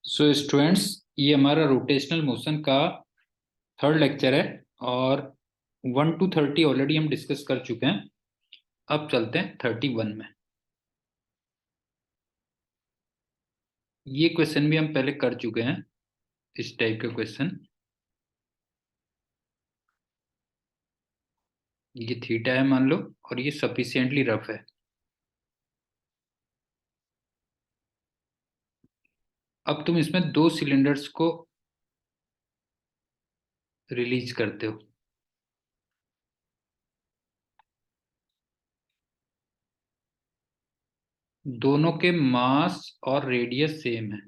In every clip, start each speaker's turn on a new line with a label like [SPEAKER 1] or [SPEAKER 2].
[SPEAKER 1] So students, ये हमारा rotational motion का थर्ड लेक्चर है और 1 to 30 ऑलरेडी हम डिस्कस कर चुके हैं। अब चलते हैं 31 में। ये क्वेश्चन भी हम पहले कर चुके हैं, इस टाइप का क्वेश्चन। ये थीटा है मान लो, और ये सफिशिएंटली रफ है। अब तुम इसमें दो सिलेंडर्स को रिलीज करते हो। दोनों के मास और रेडियस सेम है।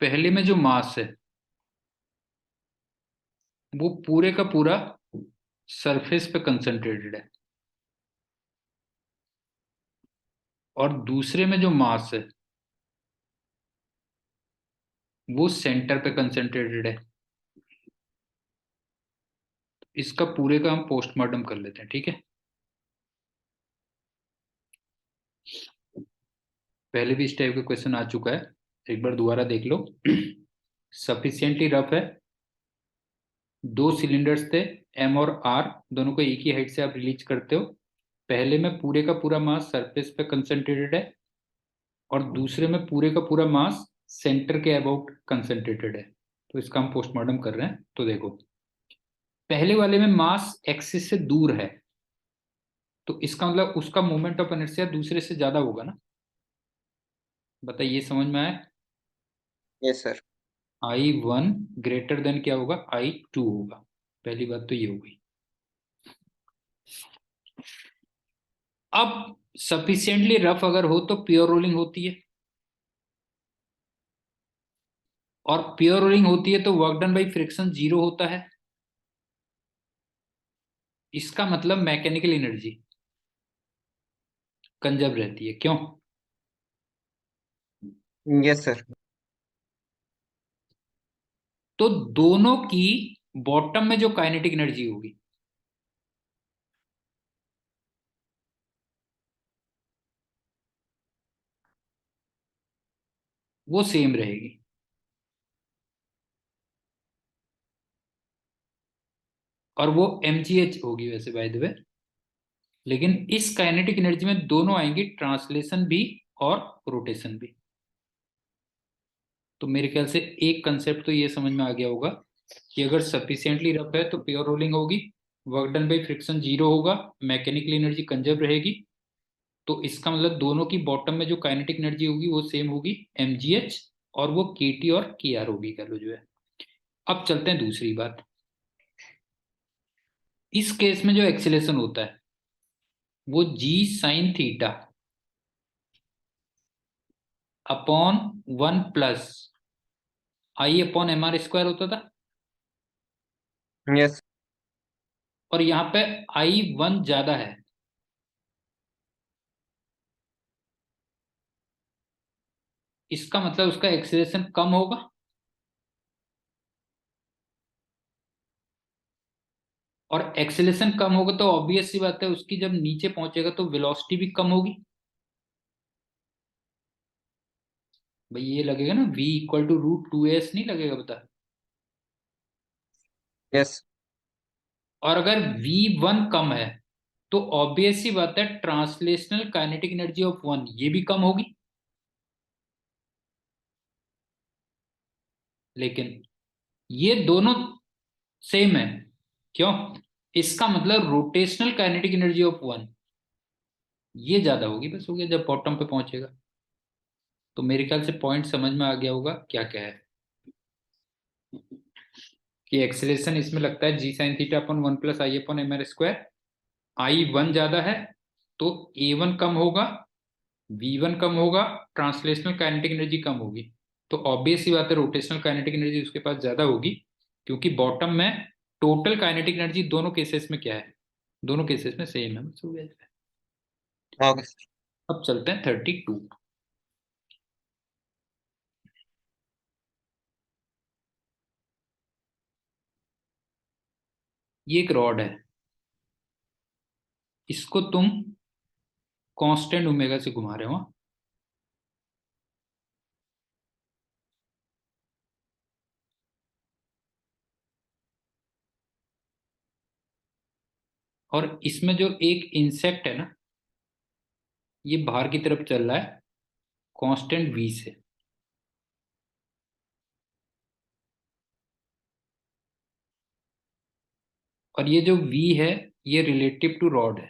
[SPEAKER 1] पहले में जो मास है वो पूरे का पूरा सरफेस पे कंसंट्रेटेड है, और दूसरे में जो मास है वो सेंटर पे कंसंट्रेटेड है। इसका पूरे का हम पोस्टमार्टम कर लेते हैं, ठीक है। पहले भी इस टाइप का क्वेश्चन आ चुका है, एक बार दोबारा देख लो। सफिशिएंटली रफ है, दो सिलेंडर्स थे, एम और आर, दोनों को एक ही हाइट से आप रिलीज करते हो। पहले में पूरे का पूरा मास सरफेस पे कंसंट्रेटेड है, और दूसरे में पूरे का पूरा मास सेंटर के अबाउट कंसंट्रेटेड है। तो इसका हम पोस्टमार्टम कर रहे हैं। तो देखो, पहले वाले में मास एक्सिस से दूर है, तो इसका मतलब उसका मोमेंट ऑफ इनर्शिया दूसरे से ज्यादा होगा ना। बताइए, समझ में आया?
[SPEAKER 2] Yes sir.
[SPEAKER 1] I1 greater than क्या होगा, I2 होगा। पहली बात तो ये हो गई। अब सफिशिएंटली रफ अगर हो तो प्योर रोलिंग होती है, और प्योर रोलिंग होती है तो वर्क डन बाई फ्रिक्शन 0 होता है। इसका मतलब मैकेनिकल एनर्जी कंजर्व रहती है। क्यों?
[SPEAKER 2] Yes sir.
[SPEAKER 1] तो दोनों की बॉटम में जो काइनेटिक एनर्जी होगी वो सेम रहेगी। और वो mgh होगी वैसे, बाय द वे। लेकिन इस काइनेटिक एनर्जी में दोनों आएंगी, ट्रांसलेशन भी और रोटेशन भी। तो मेरे ख्याल से एक कंसेप्ट तो ये समझ में आ गया होगा कि अगर सफिशिएंटली रफ है तो प्योर रोलिंग होगी, वर्क डन बाई फ्रिक्शन 0 होगा, मैकेनिकल एनर्जी कंजर्व रहेगी। तो इसका मतलब दोनों की बॉटम में जो काइनेटिक एनर्जी होगी वो सेम होगी, mgh, और वो kT और kr होगी, कह लो जो है। अब चलते हैं दूसरी बात। इस केस में जो एक्सीलरेशन होता है वो g sine theta upon 1 + I/mr² होता था।
[SPEAKER 2] यस।
[SPEAKER 1] और यहाँ पे I1 ज्यादा है, इसका मतलब उसका एक्सीलरेशन कम होगा। और एक्सीलरेशन कम होगा तो ऑब्वियस सी बात है, उसकी जब नीचे पहुंचेगा तो वेलोसिटी भी कम होगी। भाई ये लगेगा ना, v = √2s, नहीं लगेगा? बता।
[SPEAKER 2] यस।
[SPEAKER 1] और अगर v1 कम है तो ऑब्वियस सी बात है, ट्रांसलेशनल काइनेटिक एनर्जी ऑफ 1 ये भी कम होगी। लेकिन ये दोनों सेम है। क्यों? इसका मतलब रोटेशनल काइनेटिक एनर्जी ऑफ 1 ये ज्यादा होगी, बस हो गया जब बॉटम पे पहुंचेगा। तो मेरे ख्याल से पॉइंट समझ में आ गया होगा क्या क्या है। कि एक्सेलरेशन इसमें लगता है g sine theta upon 1 + I/mr²। I1 ज्यादा है तो A1 कम होगा, V1 कम होगा, ट्रांसलेशनल काइनेटिक एनर्जी कम होगी। तो ऑब्वियस सी बात है, रोटेशनल काइनेटिक एनर्जी उसके पास ज्यादा होगी, क्योंकि बॉटम में टोटल काइनेटिक एनर्जी दोनों केसेस में क्या है, दोनों केसेस में सेम है, बस हो गया।
[SPEAKER 2] Okay sir.
[SPEAKER 1] अब चलते हैं 32। ये एक रॉड है, इसको तुम कांस्टेंट ओमेगा से घुमा रहे हो हाँ? और इसमें जो एक इंसेक्ट है ना, ये बाहर की तरफ चल रहा है कांस्टेंट v से। और ये जो v है, ये रिलेटिव टू रॉड है।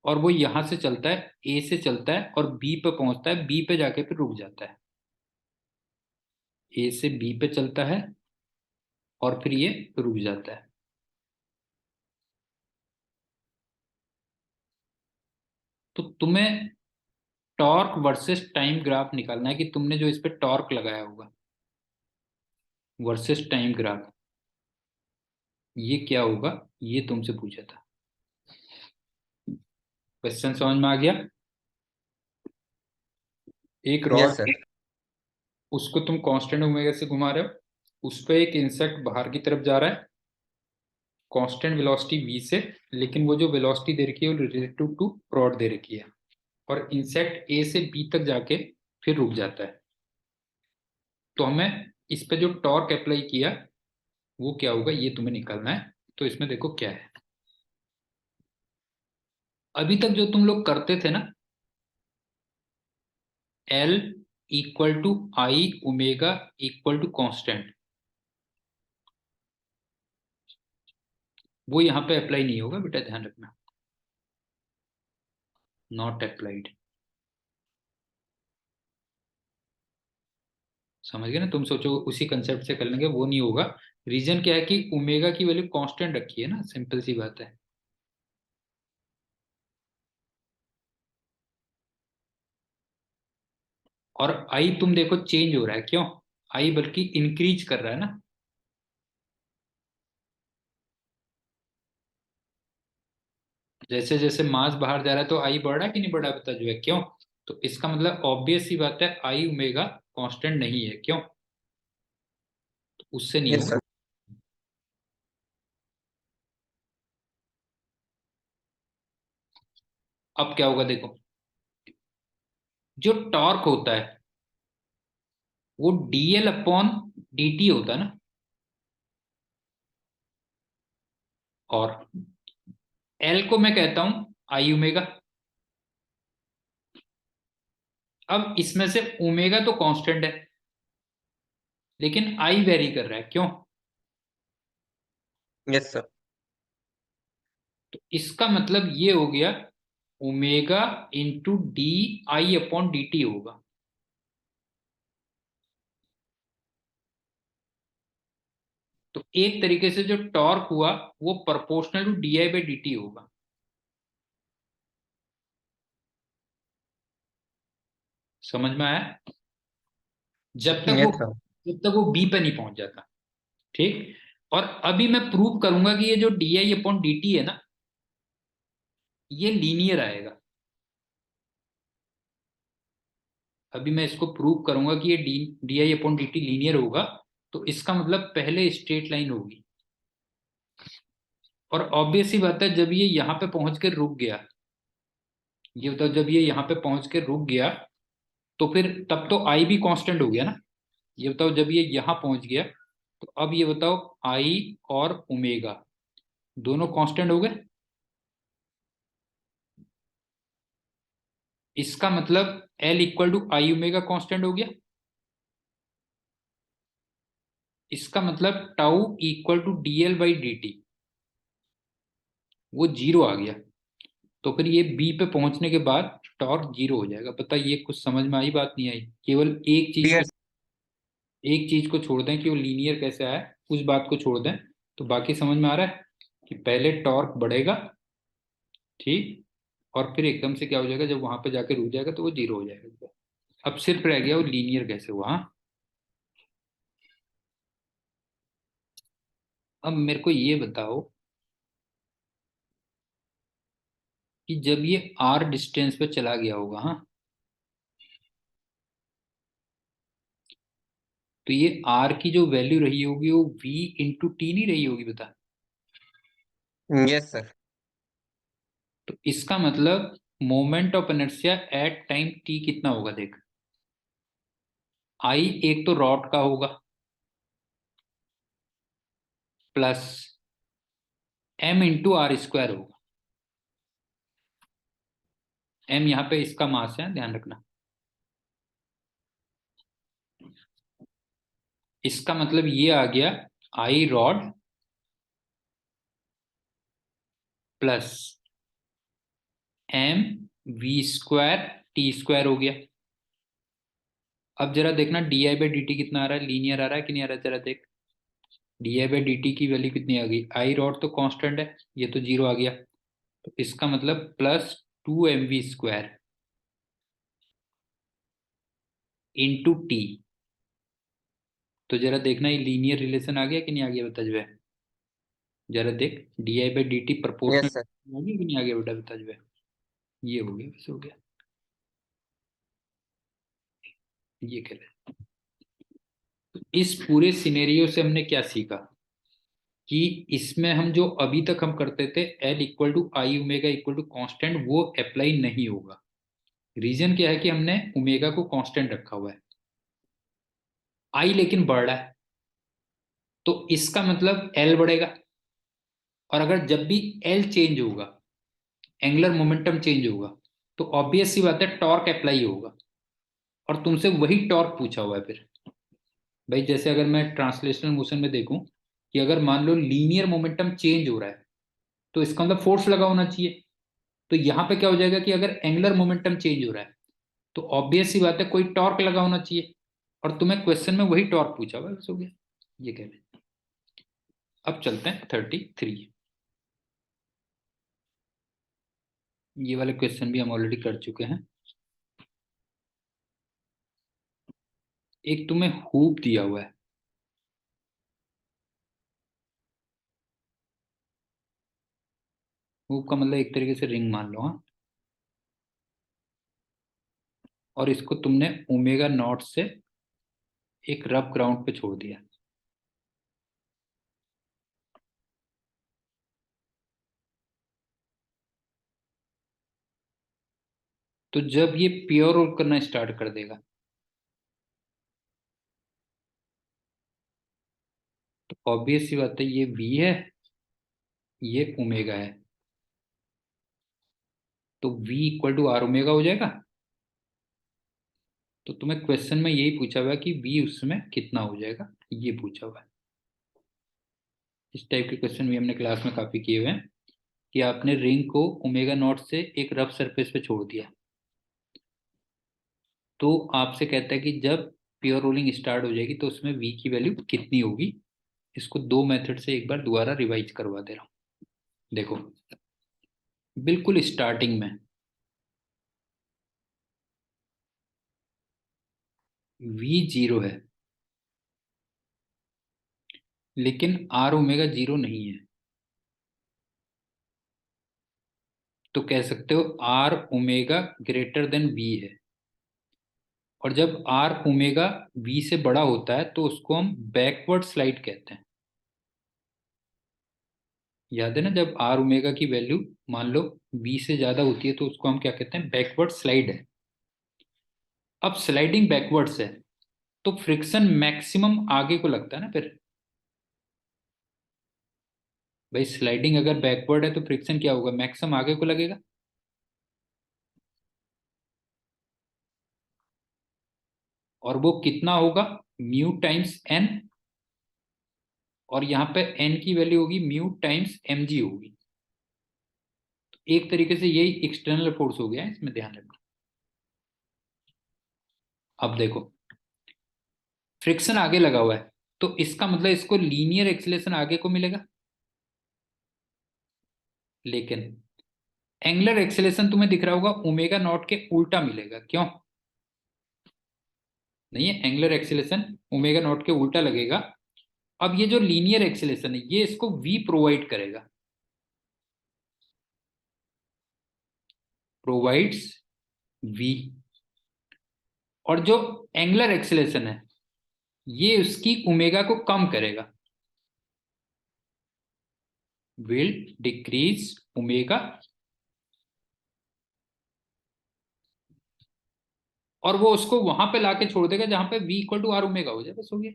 [SPEAKER 1] और वो यहां से चलता है, ए से चलता है और बी पे पहुंचता है, बी पे जाके फिर रुक जाता है। ए से बी पे चलता है और फिर ये रुक जाता है। तो तुम्हें टॉर्क वर्सेस टाइम ग्राफ निकालना है कि तुमने जो इस पे टॉर्क लगाया होगा वर्सेस टाइम ग्राफ, ये क्या होगा, ये तुमसे पूछा था। क्वेश्चन समझ में आ गया? एक
[SPEAKER 2] यस
[SPEAKER 1] रॉड
[SPEAKER 2] सर।
[SPEAKER 1] है, उसको तुम कांस्टेंट ओमेगा से घुमा रहे हो, उस पे एक इंसेक्ट बाहर की तरफ जा रहा है कांस्टेंट वेलोसिटी v से, लेकिन वो जो वेलोसिटी दे रखी है वो रिलेटिव टू रॉड दे रखी है। और इंसेक्ट ए से बी तक जाके फिर रुक जाता है। तो हमें इस पे जो टॉर्क अप्लाई किया वो क्या होगा, ये तुम्हें निकालना है। तो इसमें देखो क्या है। अभी तक जो तुम लोग करते थे ना, L equal to I omega equal to constant, वो यहाँ पे अप्लाई नहीं होगा बेटा, ध्यान रखना। Not applied. समझ गए ना? तुम सोचो उसी कंसेप्ट से कर लेंगे, वो नहीं होगा। रीजन क्या है कि ओमेगा की वैल्यू कांस्टेंट रखी है ना, सिंपल सी बात है। और आई तुम देखो चेंज हो रहा है, क्यों? आई बल्कि इंक्रीज कर रहा है ना। जैसे जैसे मास बाहर जा रहा है तो आई बढ़ रहा है कि नहीं बढ़ रहा, बता जो है क्यों? तो इसका मतलब ऑब्वियस सी बात है, आई ओमेगा कांस्टेंट नहीं है, क्यों? तो उससे नहीं
[SPEAKER 2] यस
[SPEAKER 1] होगा।
[SPEAKER 2] सर।
[SPEAKER 1] अब क्या होगा देखो, जो टॉर्क होता है वो डीएल अपॉन dt होता है ना। और एल को मैं कहता हूं आई ओमेगा। अब इसमें से ओमेगा तो कांस्टेंट है, लेकिन आई वेरी कर रहा है, क्यों?
[SPEAKER 2] Yes sir.
[SPEAKER 1] तो इसका मतलब ये हो गया, omega into d I upon d t होगा। तो एक तरीके से जो टॉर्क हुआ वो proportional to d I by D t होगा। समझ में आया? जब तक वो
[SPEAKER 2] यस सर।
[SPEAKER 1] जब तक वो बी पे नहीं पहुंच जाता। ठीक। और अभी मैं प्रूव करूंगा कि ये जो D I upon d T है ना, ये लीनियर आएगा। अभी मैं इसको प्रूव करूंगा कि ये D I upon d T linear होगा। तो इसका मतलब पहले स्ट्रेट लाइन होगी। और ऑब्वियस सी बात है, जब ये यहाँ पे पहुंच के रुक गया, ये बताओ, जब ये यहाँ पे पहुंच के रुक गया तो फिर तब तो आई भी कांस्टेंट हो गया ना। ये बताओ, जब ये यहाँ पहुंच गया तो अब ये बताओ, आई और ओमेगा दोनों कांस्टेंट हो गए। इसका मतलब L equal to I omega constant हो गया। इसका मतलब tau equal to d L by D t, वो जीरो आ गया। तो फिर ये बी पे पहुंचने के बाद टॉर्क जीरो हो जाएगा। पता ये कुछ समझ में आई बात नहीं आई? केवल
[SPEAKER 2] क्लियर।
[SPEAKER 1] एक चीज को छोड़ दें कि वो लीनियर कैसे आया, उस बात को छोड़ दें, तो बाकी समझ में आ रहा है कि पहले टॉर्क बढ़ेगा, ठीक, और फिर एकदम से क्या हो जाएगा, जब वहां पे जाके रुक जाएगा तो वो जीरो हो जाएगा। अब सिर्फ रह गया वो लीनियर कैसे हुआ। हाँ? अब मेरे को ये बताओ कि जब ये आर डिस्टेंस पे चला गया होगा, हाँ, तो ये आर की जो वैल्यू रही होगी वो v इंटू टी नहीं रही होगी, बता।
[SPEAKER 2] Yes sir.
[SPEAKER 1] तो इसका मतलब moment of inertia at time t कितना होगा, देख। आई एक तो रॉड का होगा, plus m into r square होगा। m यहाँ पे इसका मास है, ध्यान रखना। इसका मतलब ये आ गया I rod plus m V square T square हो गया। अब जरा देखना D I by D T कितना आ रहा है, लीनियर आ रहा है कि नहीं आ रहा है, जरा देख। D I by D T की वैल्यू कितनी आ गई, आई रॉड तो कांस्टेंट है, ये तो जीरो आ गया। तो इसका मतलब plus two m v square into t. तो जरा देखना ये लीनियर रिलेशन आ गया कि नहीं आ गया, बता जो है। जरा देख D I by D T proportional
[SPEAKER 2] yes sir.
[SPEAKER 1] आ गया कि नहीं आ गया बेटा, बता जो है। ये हो गया, बस हो गया। ये कह रहे हैं। तो इस पूरे सिनेरियो से हमने क्या सीखा कि इसमें हम जो अभी तक हम करते थे L equal to I omega equal to constant, वो अप्लाई नहीं होगा। रीजन क्या है कि हमने ओमेगा को कांस्टेंट रखा हुआ है, आई लेकिन बढ़ रहा है। तो इसका मतलब एल बढ़ेगा। और अगर जब भी एल चेंज होगा, एंगुलर मोमेंटम चेंज होगा, तो ऑब्वियस सी बात है टॉर्क अप्लाई होगा। और तुमसे वही टॉर्क पूछा हुआ है फिर। भाई जैसे अगर मैं ट्रांसलेशनल मोशन में देखूं कि अगर मान लो लीनियर मोमेंटम चेंज हो रहा है, तो इसका मतलब फोर्स लगा होना चाहिए। तो यहां पे क्या हो जाएगा कि अगर एंगुलर मोमेंटम चेंज हो रहा है, तो ऑब्वियस सी बात है कोई टॉर्क लगा होना चाहिए। और तुम्हें क्वेश्चन में वही टॉर्क पूछा हुआ है, बस हो गया। ये कह रहे हैं। अब चलते हैं 33। ये वाले क्वेश्चन भी हम ऑलरेडी कर चुके हैं। एक तुम्हें हुप दिया हुआ है। हुप का मतलब एक तरीके से रिंग मान लो, हाँ। और इसको तुमने ओमेगा नॉट से एक रफ ग्राउंड पे छोड़ दिया। तो जब ये प्योर रोल करना स्टार्ट कर देगा, तो ऑब्वियस सी बात है ये वी है, ये ओमेगा है। तो v equal to r omega हो जाएगा। तो तुम्हें क्वेश्चन में यही पूछा हुआ है कि वी उसमें कितना हो जाएगा, ये पूछा हुआ है। इस टाइप के क्वेश्चन भी हमने क्लास में काफी किए हुए हैं कि आपने रिंग को ओमेगा नॉट से एक रफ सरफेस पे छोड़ दिया, तो आपसे कहता है कि जब प्योर रोलिंग स्टार्ट हो जाएगी तो उसमें वी की वैल्यू कितनी होगी। इसको दो मेथड से एक बार दोबारा रिवाइज करवा दे रहा हूँ। देखो, बिल्कुल स्टार्टिंग में वी जीरो है, लेकिन आर ओमेगा जीरो नहीं है। तो कह सकते हो r omega greater than v है। और जब आर ओमेगा वी से बड़ा होता है तो उसको हम बैकवर्ड स्लाइड कहते हैं। याद है ना, जब आर ओमेगा की वैल्यू मान लो वी से ज्यादा होती है तो उसको हम क्या कहते हैं, बैकवर्ड स्लाइड है। अब स्लाइडिंग बैकवर्ड्स है, तो फ्रिक्शन मैक्सिमम आगे को लगता है ना फिर। भाई स्लाइडिंग अगर बैकवर्ड है तो फ्रिक्शन क्या होगा, मैक्सिमम आगे को लगेगा। और वो कितना होगा, म्यू टाइम्स एन। और यहाँ पे एन की वैल्यू होगी म्यू टाइम्स एम जी होगी। एक तरीके से यही एक्सटर्नल फोर्स हो गया है, इसमें ध्यान रखना। अब देखो, फ्रिक्शन आगे लगा हुआ है, तो इसका मतलब इसको लीनियर एक्सीलरेशन आगे को मिलेगा। लेकिन एंगुलर एक्सीलरेशन तुम्हें दिख रहा होगा ओमेगा नॉट के उल्टा मिलेगा, क्यों? नहीं है, एंगुलर एक्सीलरेशन ओमेगा नॉट के उल्टा लगेगा। अब ये जो लीनियर एक्सीलरेशन है ये इसको वी प्रोवाइड करेगा, प्रोवाइड्स वी। और जो एंगुलर एक्सीलरेशन है ये उसकी ओमेगा को कम करेगा, विल डिक्रीज ओमेगा, और वो उसको वहां पे लाके छोड़ देगा जहां पे v equal to r omega हो जाए, बस हो गया।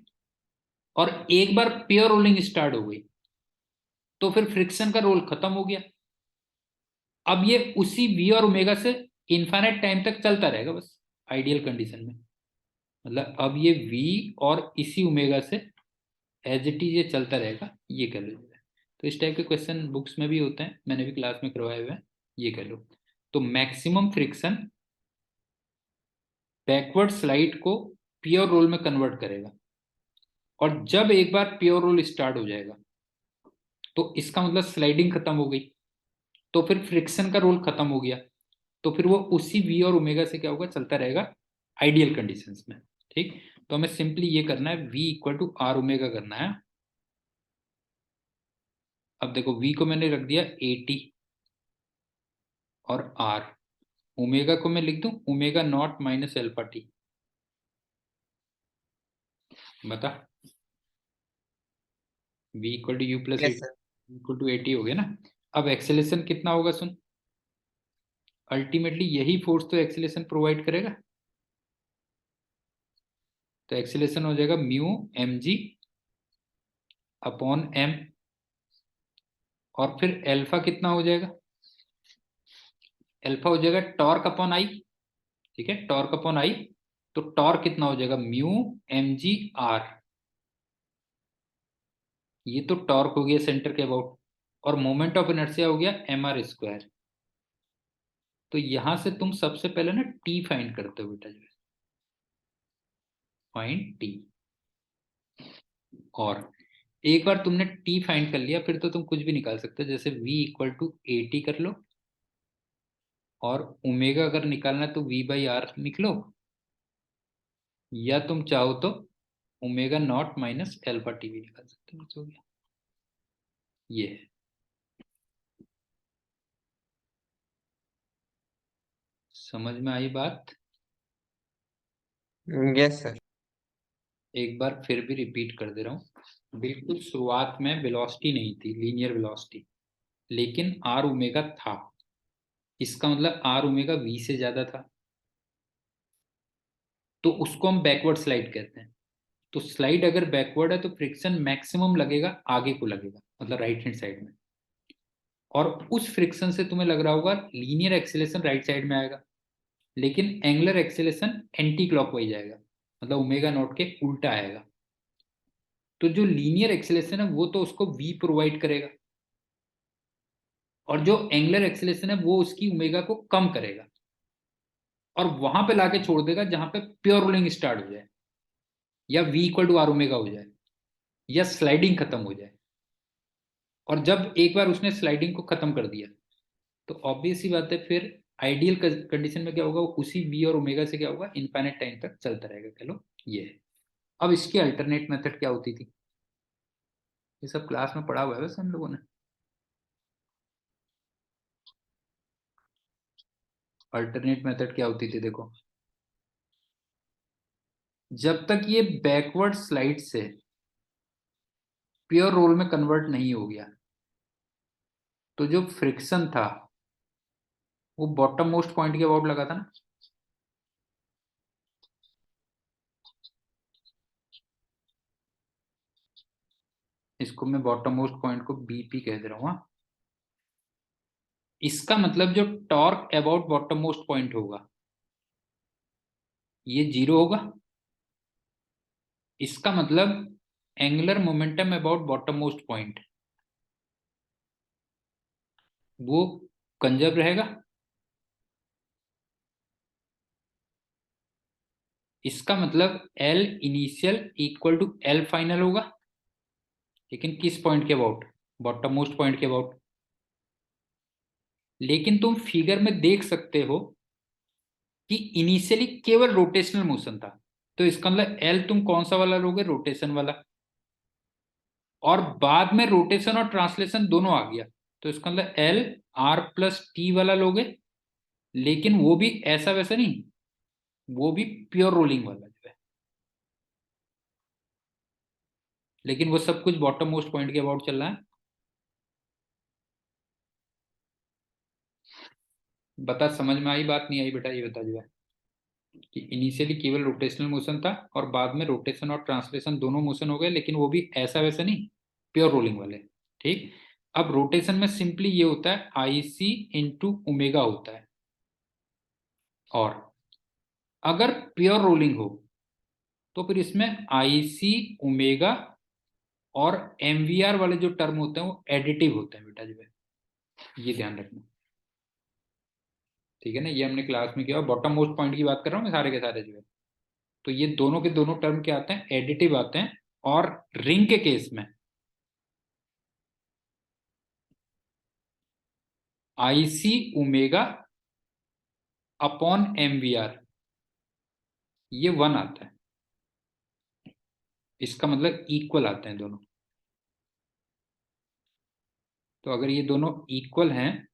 [SPEAKER 1] और एक बार प्योर रोलिंग स्टार्ट हो गई तो फिर फ्रिक्शन का रोल खत्म हो गया। अब ये उसी v और ओमेगा से इनफाइनाइट टाइम तक चलता रहेगा बस, आइडियल कंडीशन में। मतलब अब ये v और इसी ओमेगा से एज इट इज ये चलता रहेगा, ये कर लो। तो इस टाइप के क्वेश्चन बुक्स में भी होते हैं, मैंने भी क्लास में करवाए हुए हैं, ये कर लो। तो मैक्सिमम फ्रिक्शन बैकवर्ड स्लाइड को प्योर रोल में कन्वर्ट करेगा, और जब एक बार प्योर रोल स्टार्ट हो जाएगा तो इसका मतलब स्लाइडिंग खत्म हो गई, तो फिर फ्रिक्शन का रोल खत्म हो गया, तो फिर वो उसी v और ओमेगा से क्या होगा, चलता रहेगा आइडियल कंडीशंस में। ठीक, तो हमें सिंपली ये करना है, v equal to r omega करना है। अब देखो v को मैंने रख दिया 80 और r, ओमेगा को मैं लिख दूं omega not minus alpha t. बता, v equal to u plus
[SPEAKER 2] yes
[SPEAKER 1] 80
[SPEAKER 2] sir.
[SPEAKER 1] Equal to 80 हो गया ना। अब एक्सेलेरेशन कितना होगा सुन, अल्टीमेटली यही फोर्स तो एक्सेलेरेशन प्रोवाइड करेगा, तो एक्सेलेरेशन हो जाएगा mu m g upon m, और फिर एल्फा कितना हो जाएगा, एल्फा हो जाएगा टॉर्क अपॉन आई। ठीक है, टॉर्क अपॉन आई, तो टॉर्क कितना हो जाएगा, म्यू एम जी आर। ये तो टॉर्क हो गया सेंटर के अबाउट, और मोमेंट ऑफ इनर्शिया हो गया एम आर स्क्वायर। तो यहां से तुम सबसे पहले ना टी फाइंड करते हो बेटा, जो है फाइंड टी। और एक बार तुमने टी फाइंड कर लिया फिर तो तुम कुछ भी निकाल सकते हो, जैसे v equal to a t कर लो, और ओमेगा अगर निकालना है तो v बाई आर निकलो, या तुम चाहो तो omega not minus alpha T भी निकाल सकते हो, बस हो गया। ये है, समझ में आई बात।
[SPEAKER 2] Yes sir.
[SPEAKER 1] एक बार फिर भी रिपीट कर दे रहा हूँ, बिल्कुल शुरुआत में वेलोसिटी नहीं थी, लीनियर वेलोसिटी, लेकिन आर ओमेगा था, इसका मतलब आर ओमेगा वी से ज्यादा था, तो उसको हम बैकवर्ड स्लाइड कहते हैं। तो स्लाइड अगर बैकवर्ड है तो फ्रिक्शन मैक्सिमम लगेगा आगे को लगेगा, मतलब राइट हैंड साइड में, और उस फ्रिक्शन से तुम्हें लग रहा होगा लीनियर एक्सेलेरेशन राइट साइड में आएगा, लेकिन एंगुलर एक्सेलेरेशन एंटी क्लॉकवाइज आएगा, मतलब ओमेगा नॉट के उल्टा आएगा। तो जो लीनियर एक्सेलेरेशन है वो तो उसको v प्रोवाइड करेगा, और जो एंगुलर एक्सेलेरेशन है वो उसकी ओमेगा को कम करेगा, और वहां पे लाके छोड़ देगा जहां पे प्योर रोलिंग स्टार्ट हो जाए, या v equal to r omega हो जाए, या स्लाइडिंग खत्म हो जाए। और जब एक बार उसने स्लाइडिंग को खत्म कर दिया तो ऑब्वियस सी बात है, फिर आइडियल कंडीशन में क्या होगा, उसी v और ओमेगा से क्या होगा, इनफाइनाइट टाइम तक चलता रहेगा। चलो ये है। अब इसकी अल्टरनेट मेथड क्या होती थी, ये सब क्लास में पढ़ा हुआ है वैसे हम लोगों ने। अल्टरनेट मेथड क्या होती थी, देखो, जब तक ये बैकवर्ड स्लाइड से प्योर रोल में कन्वर्ट नहीं हो गया तो जो फ्रिक्शन था वो बॉटम मोस्ट पॉइंट के अबाउट लगा था ना। इसको मैं बॉटम मोस्ट पॉइंट को बीपी कह दे रहा हूँ, हाँ। इसका मतलब जो torque about bottom most point होगा ये 0 होगा। इसका मतलब angular momentum about bottom most point वो कंजर्व रहेगा। इसका मतलब L initial equal to L final होगा, लेकिन किस पॉइंट के अबाउट, बॉटम मोस्ट पॉइंट के अबाउट। लेकिन तुम फिगर में देख सकते हो कि इनिशियली केवल रोटेशनल मोशन था, तो इसका मतलब एल तुम कौन सा वाला लोगे, रोटेशन वाला, और बाद में रोटेशन और ट्रांसलेशन दोनों आ गया, तो इसका मतलब एल आर प्लस टी वाला लोगे, लेकिन वो भी ऐसा वैसा नहीं, वो भी प्योर रोलिंग वाला जो है। लेकिन वो सब कुछ बॉटम मोस्ट पॉइंट के अबाउट चल रहा है। बता, समझ में आई बात, नहीं आई बेटा, ये बता जो है कि इनिशियली केवल रोटेशनल मोशन था और बाद में रोटेशन और ट्रांसलेशन दोनों मोशन हो गए, लेकिन वो भी ऐसा वैसा नहीं, प्योर रोलिंग वाले। ठीक। अब रोटेशन में सिंपली ये होता है आई सी इंटू ओमेगा होता है, और अगर प्योर रोलिंग हो तो फिर इसमें आई सी ओमेगा और एमवीआर वाले जो टर्म होते हैं वो एडिटिव होते हैं बेटा जो है, ये ध्यान रखना। ठीक है ना, ये हमने क्लास में किया, बॉटम मोस्ट पॉइंट की बात कर रहा हूँ मैं सारे के सारे जो है। तो ये दोनों के दोनों टर्म क्या आते हैं, एडिटिव आते हैं। और रिंग के केस में आई सी ओमेगा अपॉन एमवीआर ये 1 आता है। इसका मतलब इक्वल आते हैं दोनों। तो अगर ये दोनों इक्वल हैं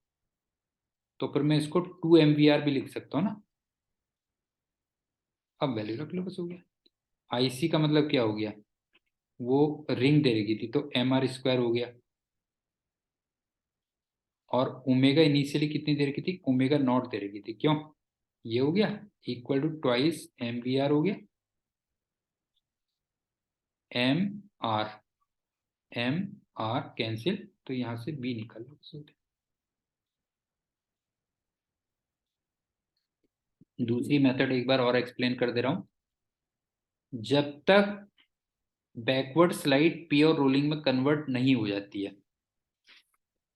[SPEAKER 1] तो फिर मैं इसको 2 MVR भी लिख सकता हूँ ना। अब वैल्यू रख लो, बस हो गया। आईसी का मतलब क्या हो गया, वो रिंग दे रही थी तो MR² हो गया। और ओमेगा इनिशियली कितनी देर की थी, ओमेगा नॉट दे रही थी, क्यों, ये हो गया इक्वल टू ट्वाइस MVR हो गया। MR MR कैंसिल, तो यहां से B निकल लो। दूसरी मेथड एक बार और एक्सप्लेन कर दे रहा हूं। जब तक बैकवर्ड स्लाइड प्योर रोलिंग में कन्वर्ट नहीं हो जाती है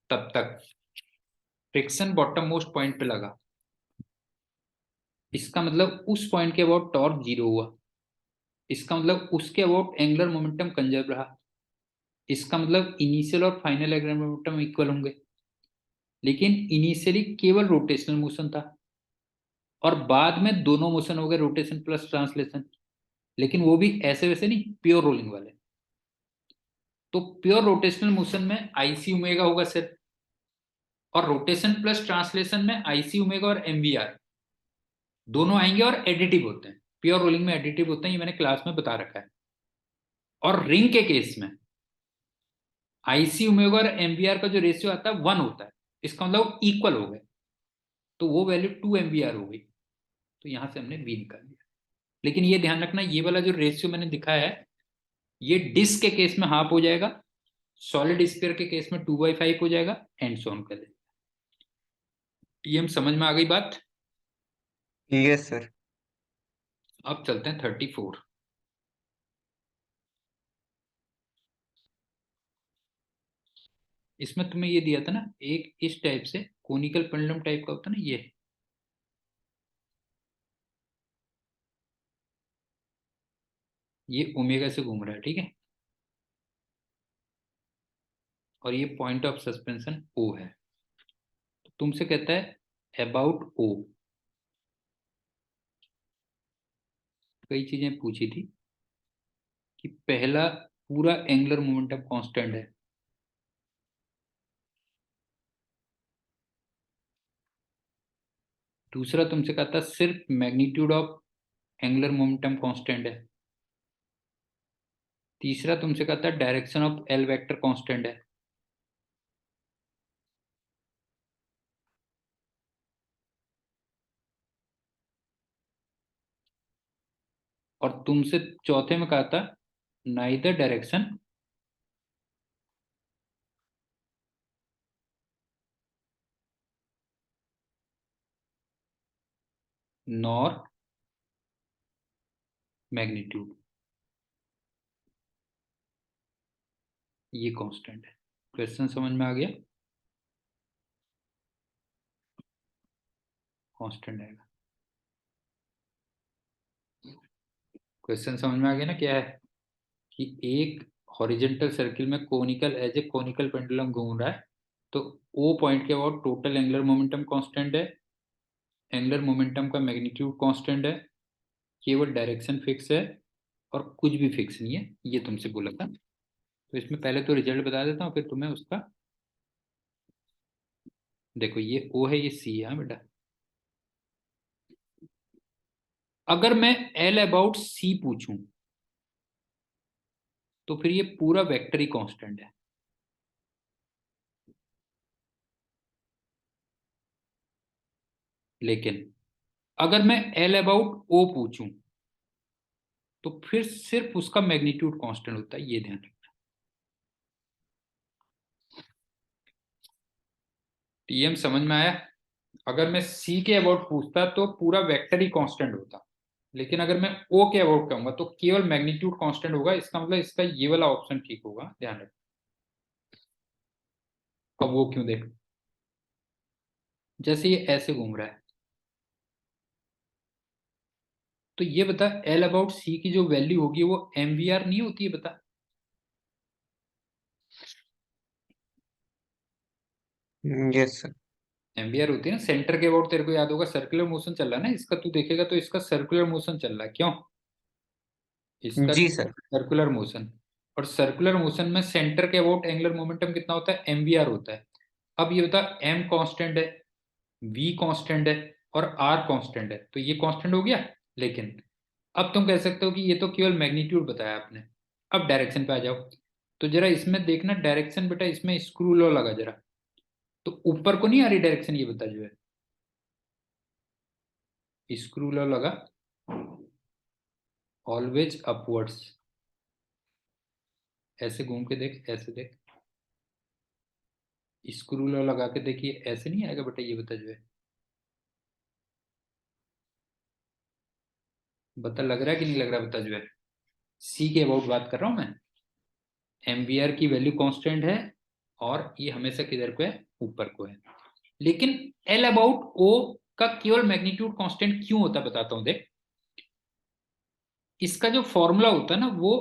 [SPEAKER 1] तब तक फ्रिक्शन बॉटम मोस्ट पॉइंट पे लगा, इसका मतलब उस पॉइंट के अबाउट टॉर्क 0 हुआ, इसका मतलब उसके अबाउट एंगुलर मोमेंटम कंजर्व रहा, इसका मतलब इनिशियल और फाइनल एंगुलर मोमेंटम इक्वल होंगे। लेकिन इनिशियली केवल रोटेशनल मोशन था और बाद में दोनों मोशन हो गए रोटेशन प्लस ट्रांसलेशन, लेकिन वो भी ऐसे वैसे नहीं, प्योर रोलिंग वाले। तो प्योर रोटेशनल मोशन में आईसी ओमेगा होगा सिर्फ, और रोटेशन प्लस ट्रांसलेशन में आईसी ओमेगा और एमवीआर दोनों आएंगे और एडिटिव होते हैं। प्योर रोलिंग में एडिटिव होते हैं, ये मैंने क्लास में बता रखा है। और रिंग के केस में आईसी ओमेगा और एमवीआर का जो रेशियो आता है 1 होता है, इसका मतलब इक्वल हो गए, तो वो वैल्यू 2 MVR हो गई। तो यहां से हमने V निकाल लिया। लेकिन ये ध्यान रखना, ये वाला जो रेशियो मैंने दिखाया है ये डिस्क के केस में हाफ हो जाएगा, सॉलिड स्फीयर के केस में 2/5 हो जाएगा, एंड सो ऑन कर देगा। ये हम समझ में आ गई बात।
[SPEAKER 2] Yes sir.
[SPEAKER 1] अब चलते हैं 34। इसमें तुम्हें ये दिया था ना एक इस टाइप से कोनिकल पेंडुलम टाइप का होता है ना, ये ओमेगा से घूम रहा है, ठीक है। और ये पॉइंट ऑफ सस्पेंशन O है। तो तुमसे कहता है अबाउट O, कई चीजें पूछी थी कि पहला पूरा एंगुलर मोमेंटम कांस्टेंट है, दूसरा तुमसे कहता है सिर्फ magnitude of angular momentum constant है, तीसरा तुमसे कहता है direction of L vector constant है, और तुमसे चौथे में कहा था नाइदर डायरेक्शन नॉर मैग्नीट्यूड, ये कांस्टेंट है। क्वेश्चन समझ में आ गया, कांस्टेंट आएगा। क्वेश्चन समझ में आ गया ना, क्या है कि एक हॉरिजॉन्टल सर्किल में conical as a conical pendulum घूम रहा है, तो ओ पॉइंट के about total angular momentum constant है, एंगुलर मोमेंटम का मैग्नीट्यूड कांस्टेंट है, केवल डायरेक्शन फिक्स है और कुछ भी फिक्स नहीं है, ये तुमसे बोला था। तो इसमें पहले तो रिजल्ट बता देता हूँ, फिर तुम्हें उसका, देखो ये O है, ये C है, हाँ बेटा। अगर मैं L अबाउट C पूछूं तो फिर ये पूरा वेक्टर ही कांस्टेंट है। लेकिन अगर मैं एल अबाउट ओ पूछूं तो फिर सिर्फ उसका मैग्नीट्यूड कांस्टेंट होता है, ये ध्यान रखना। टीएम समझ में आया? अगर मैं सी के अबाउट पूछता तो पूरा वेक्टर ही कांस्टेंट होता, लेकिन अगर मैं ओ के अबाउट कहूंगा तो केवल मैग्नीट्यूड कांस्टेंट होगा। इसका मतलब इसका ये वाला ऑप्शन ठीक होगा, ध्यान रखना। अब वो क्यों, देख, जैसे ये ऐसे घूम रहा है, तो ये बता एल अबाउट सी की जो वैल्यू होगी वो एमवीआर नहीं होती है, बता।
[SPEAKER 2] Yes sir.
[SPEAKER 1] एमवीआर होती है ना सेंटर के अबाउट। तेरे को याद होगा सर्कुलर मोशन चल रहा है ना इसका, तू देखेगा तो इसका सर्कुलर मोशन चल रहा है, क्यों? इसका
[SPEAKER 2] जी सर।
[SPEAKER 1] सर्कुलर मोशन, और सर्कुलर मोशन में सेंटर के अबाउट एंगुलर मोमेंटम कितना होता है? एमवीआर होता है। अब ये बता, एम कांस्टेंट है, वी कांस्टेंट है और आर कांस्टेंट है, तो ये कांस्टेंट हो गया। लेकिन अब तुम कह सकते हो कि ये तो केवल मैग्नीट्यूड बताया आपने। अब डायरेक्शन पे आ जाओ, तो जरा इसमें देखना डायरेक्शन, बेटा इसमें स्क्रू लॉ लगा जरा। तो ऊपर को नहीं आ रही डायरेक्शन, ये बता जो है, स्क्रू लॉ लगा, ऑलवेज अपवर्ड्स। ऐसे घूम के देख, ऐसे देख, स्क्रू लॉ लगा के देखिए, ऐसे नहीं आएगा बेटा, ये बता जो है। बता लग रहा है कि नहीं लग रहा, बता जो है। सी के अबाउट बात कर रहा हूं मैं, एमवीआर की वैल्यू कांस्टेंट है और ये हमेशा किधर को है? ऊपर को है। लेकिन एल अबाउट ओ का केवल मैग्नीट्यूड कांस्टेंट क्यों होता है, बताता हूं देख। इसका जो फॉर्मूला होता है ना वो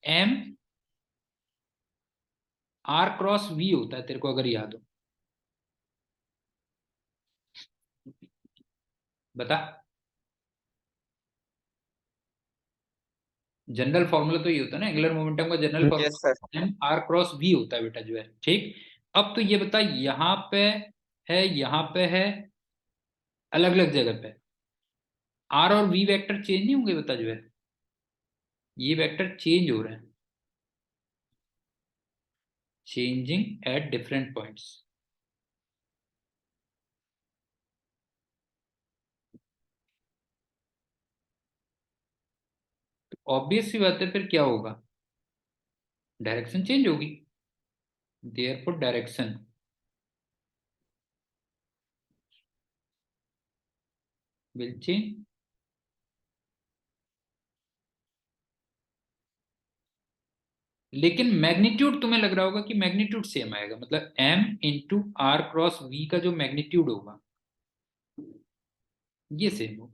[SPEAKER 1] एम आर क्रॉस वी होता है, तेरे को अगर याद हो, बता। जनरल फॉर्मूला तो ये होता है ना एंगुलर मोमेंटम का, general
[SPEAKER 2] yes sir.
[SPEAKER 1] Formula m r cross v होता है बेटा जो है, ठीक। अब तो ये बता, यहां पे है, यहां पे है, अलग अलग जगह पे आर और वी वेक्टर चेंज नहीं होंगे, बता जो है। ये वेक्टर चेंज हो रहे हैं, changing at different points. Obvious सी बात है, फिर क्या होगा? डायरेक्शन चेंज होगी, देयरफॉर डायरेक्शन विल चेंज। लेकिन मैग्नीट्यूड तुम्हें लग रहा होगा कि मैग्नीट्यूड सेम आएगा, मतलब M into are cross V का जो मैग्नीट्यूड होगा ये सेम होगा।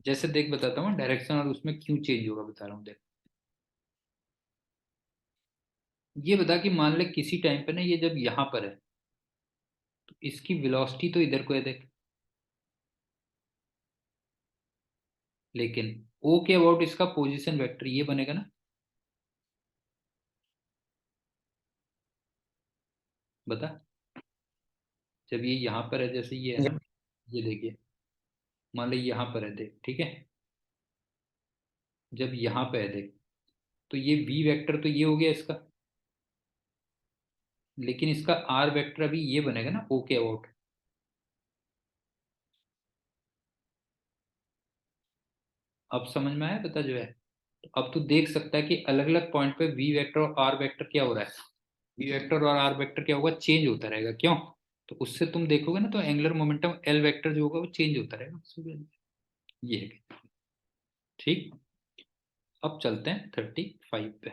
[SPEAKER 1] जैसे देख बताता हूँ डायरेक्शन और उसमें क्यों चेंज होगा, बता रहा हूँ देख। ये बता कि मान ले किसी टाइम पे ना ये जब यहां पर है तो इसकी वेलोसिटी तो इधर को है देख, लेकिन ओ के अबाउट इसका पोजीशन वेक्टर ये बनेगा ना, बता। जब ये यहां पर है, जैसे ये है ना, ये देखिए, मान लो यहाँ पर है देख, ठीक है। जब यहाँ पे है देख, तो ये वी वेक्टर तो ये हो गया इसका, लेकिन इसका आर वेक्टर अभी ये बनेगा ना ओ के अबाउट। अब समझ में आया बता जो है। तो अब तू देख सकता है कि अलग अलग पॉइंट पे वी वेक्टर और आर वेक्टर क्या हो रहा है, वी वेक्टर और आर वेक्टर क्या होगा? चेंज होता रहेगा, क्यों? तो उससे तुम देखोगे ना तो एंगुलर मोमेंटम एल वेक्टर जो होगा वो चेंज होता रहेगा, ये है, ठीक। अब चलते हैं 35 पे।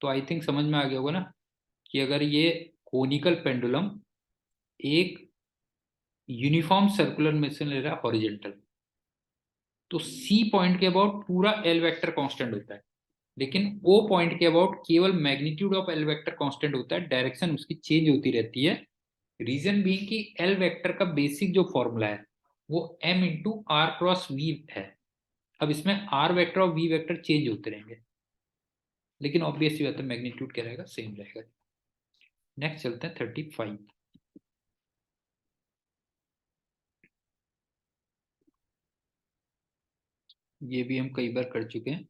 [SPEAKER 1] तो आई थिंक समझ में आ गया होगा ना कि अगर ये कोनिकल पेंडुलम एक यूनिफॉर्म सर्कुलर मोशन ले रहा है हॉरिजेंटल, तो सी पॉइंट के अबाउट पूरा एल वेक्टर कांस्टेंट होता है, लेकिन ओ पॉइंट के अबाउट केवल magnitude of L vector constant होता है, डायरेक्शन उसकी चेंज होती रहती है। रीजन भी कि एल वेक्टर का बेसिक जो फॉर्मूला है वो m into are cross v है। अब इसमें आर वेक्टर और वी वेक्टर चेंज होते रहेंगे, लेकिन ऑब्वियस बात है मैग्नीट्यूड क्या रहेगा? सेम रहेगा। नेक्स्ट चलते हैं 35। ये भी हम कई बार कर चुके हैं।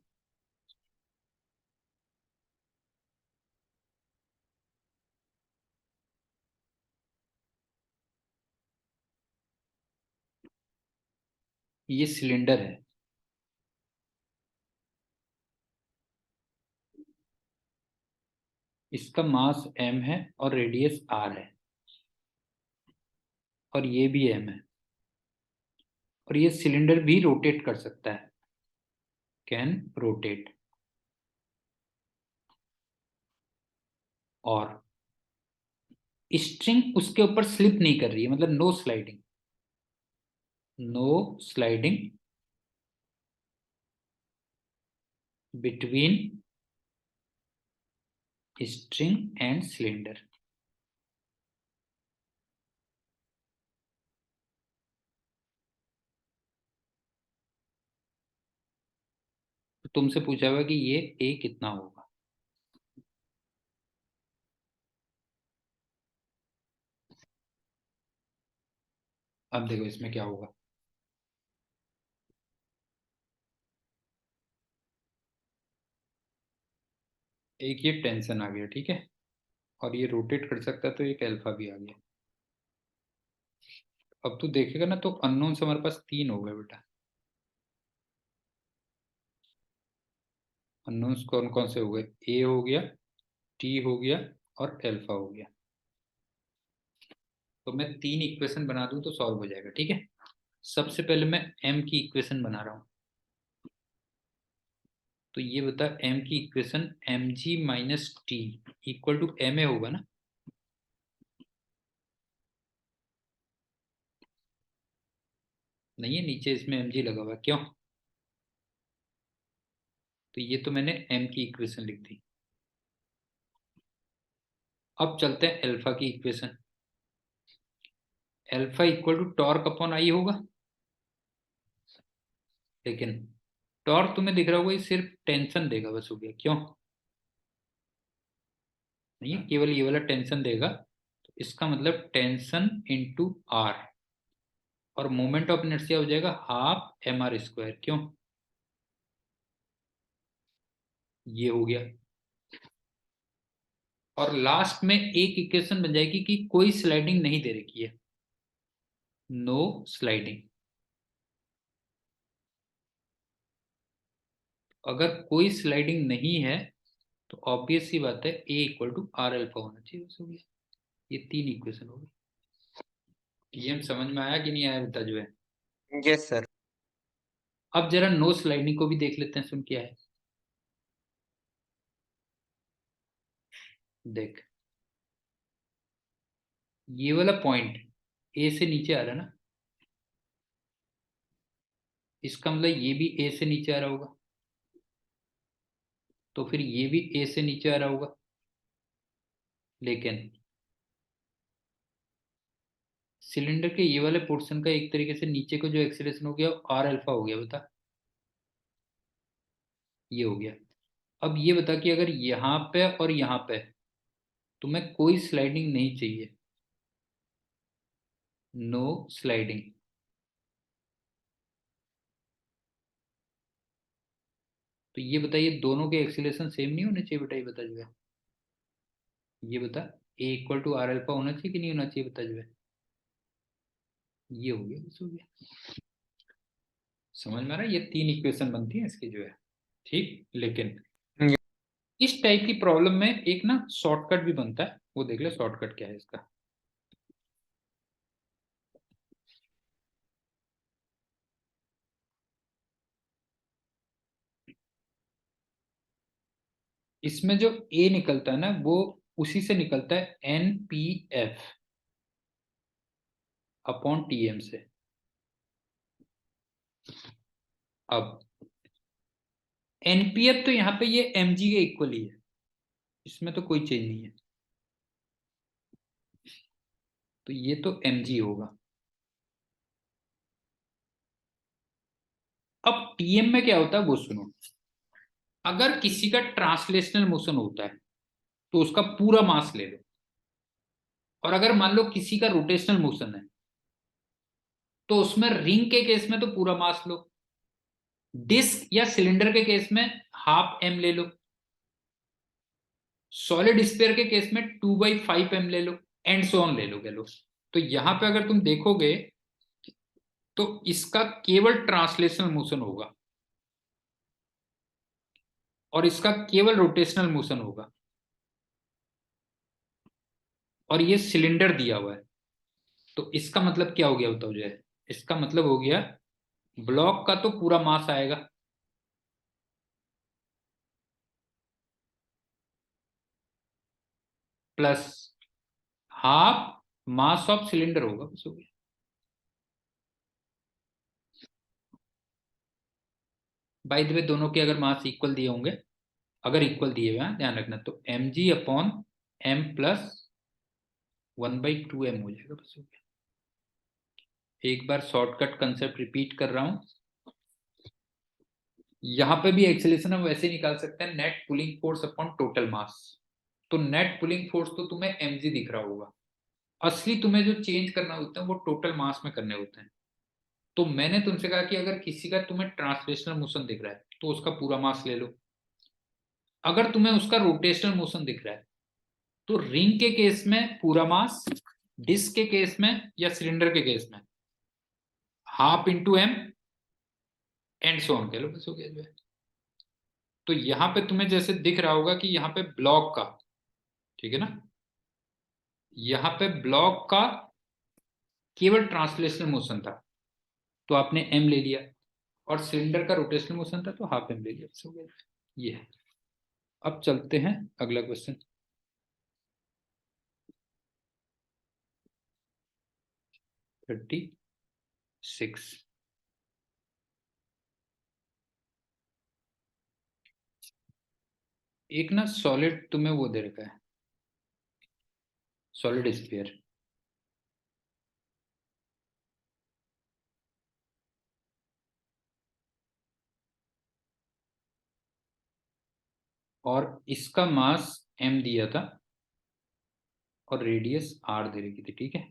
[SPEAKER 1] ये सिलेंडर है, इसका मास m है और रेडियस r है, और ये भी m है, और ये सिलेंडर भी रोटेट कर सकता है, कैन रोटेट। और स्ट्रिंग उसके ऊपर स्लिप नहीं कर रही है, मतलब no sliding, no sliding between string and cylinder. तो तुमसे पूछा हुआ कि ये a कितना होगा। अब देखो इसमें क्या होगा। एक ये टेंशन आ गया, ठीक है, और ये रोटेट कर सकता है, तो एक अल्फा भी आ गया। अब तू देखेगा ना, तो अननोन से हमारे पास 3 हो गए बेटा। अननोन्स कौन कौन से हो गए, ए हो गया, टी हो गया, और अल्फा हो गया। तो मैं 3 इक्वेशन बना दूं तो सॉल्व हो जाएगा, ठीक है। सबसे पहले मैं m की इक्वेशन बना रहा हूं। तो ये बता, m की equation mg minus T equal to ma होगा ना। नहीं है, नीचे इसमें mg लगा हुआ है, क्यों। तो ये तो मैंने m की इक्वेशन लिख दी। अब चलते हैं अल्फा की equation. Alpha equal to torque upon I होगा, लेकिन टॉर्क तुम्हें दिख रहा होगा, ये सिर्फ टेंशन देगा बस, हो गया, क्यों। नहीं है, केवल ये वाला टेंशन देगा, तो इसका मतलब टेंशन इंटू आर, और मोमेंट ऑफ इनर्शिया हो जाएगा हाफ एम आर स्क्वायर, क्यों। ये हो गया। और लास्ट में एक इक्वेशन बन जाएगी कि कोई स्लाइडिंग नहीं दे रखी है, नो स्लाइडिंग। अगर कोई स्लाइडिंग नहीं है, तो ऑब्वियस सी बात है ए इक्वल टू आर अल्फा होना चाहिए, बस हो गया। ये 3 इक्वेशन हो गई। ये समझ में आया कि नहीं आया बता जो है।
[SPEAKER 2] Yes sir.
[SPEAKER 1] अब जरा नो स्लाइडिंग को भी देख लेते हैं, सुन क्या है। देख, ये वाला पॉइंट ए से नीचे आ रहा है ना, इसका मतलब ये भी ए से नीचे आ रहा होगा, तो फिर ये भी ए से नीचे आ रहा होगा। लेकिन सिलेंडर के ये वाले पोर्शन का एक तरीके से नीचे को जो एक्सीलरेशन हो गया, आर अल्फा हो गया, बता। ये हो गया। अब ये बता कि अगर यहाँ पे और यहाँ पे तुम्हें कोई स्लाइडिंग नहीं चाहिए, नो स्लाइडिंग, तो ये बताइए दोनों के एक्सीलरेशन सेम नहीं होने चाहिए बेटा, ये बता जो है। ये बता, ए इक्वल टू आर अल्फा होना चाहिए कि नहीं होना चाहिए, बता जो है। ये हो गया, बस हो गया। समझ में आ रहा है, ये 3 इक्वेशन बनती है इसकी जो है, ठीक। लेकिन इस टाइप की प्रॉब्लम में एक ना शॉर्टकट भी बनता है, वो देख ले शॉर्टकट क्या है इसका। इसमें जो ए निकलता है ना, वो उसी से निकलता है NPF अपॉन TM से। अब NPF तो यहाँ पे ये mg के इक्वल ही है, इसमें तो कोई चेंज नहीं है, तो ये तो mg होगा। अब TM में क्या होता है वो सुनो। अगर किसी का ट्रांसलेशनल मोशन होता है, तो उसका पूरा मास ले लो, और अगर मान लो किसी का रोटेशनल मोशन है, तो उसमें रिंग के केस में तो पूरा मास लो, डिस्क या सिलेंडर के केस में हाफ एम ले लो, सॉलिड स्फीयर के केस में 2/5 m ले लो, एंड सो ऑन ले लो लो। तो यहां पे अगर तुम देखोगे तो इसका केवल ट्रांसलेशनल मोशन होगा और इसका केवल रोटेशनल मोशन होगा, और ये सिलेंडर दिया हुआ है। तो इसका मतलब क्या हो गया बताओ जो है, इसका मतलब हो गया ब्लॉक का तो पूरा मास आएगा, plus half mass of cylinder होगा, बस हो गया। बाय द वे दोनों के अगर मास इक्वल दिए होंगे, अगर इक्वल दिए हुए हैं ध्यान रखना, तो mg/m+1/2m हो जाएगा, बस हो गया। एक बार शॉर्टकट कंसेप्ट रिपीट कर रहा हूं, यहां पे भी एक्सेलरेशन हम वैसे निकाल सकते हैं, net pulling force upon total mass. तो नेट पुलिंग फोर्स तो तुम्हें mg दिख रहा होगा, असली तुम्हें जो चेंज करना होता है वो टोटल मास में करने होते हैं। तो मैंने तुमसे कहा कि अगर किसी का तुम्हें ट्रांसलेशनल मोशन दिख रहा है तो उसका पूरा मास ले लो, अगर तुम्हें उसका रोटेशनल मोशन दिख रहा है तो रिंग के केस में पूरा मास, डिस्क के केस में या सिलेंडर के केस में half into m, and so on कह लो, बस हो गया जो है। तो यहां पे तुम्हें जैसे दिख रहा होगा कि यहाँ पे ब्लॉक का, ठीक है ना, यहाँ पे ब्लॉक का केवल ट्रांसलेशनल मोशन था तो आपने एम ले लिया, और सिलेंडर का रोटेशनल मोशन था तो हाफ एम ले लिया, बस हो गया ये है। अब चलते हैं अगला क्वेश्चन, 36। एक ना सॉलिड तुम्हें वो दे रखा है, सॉलिड स्फीयर, और इसका मास m दिया था और रेडियस r दे रखी थी, ठीक है।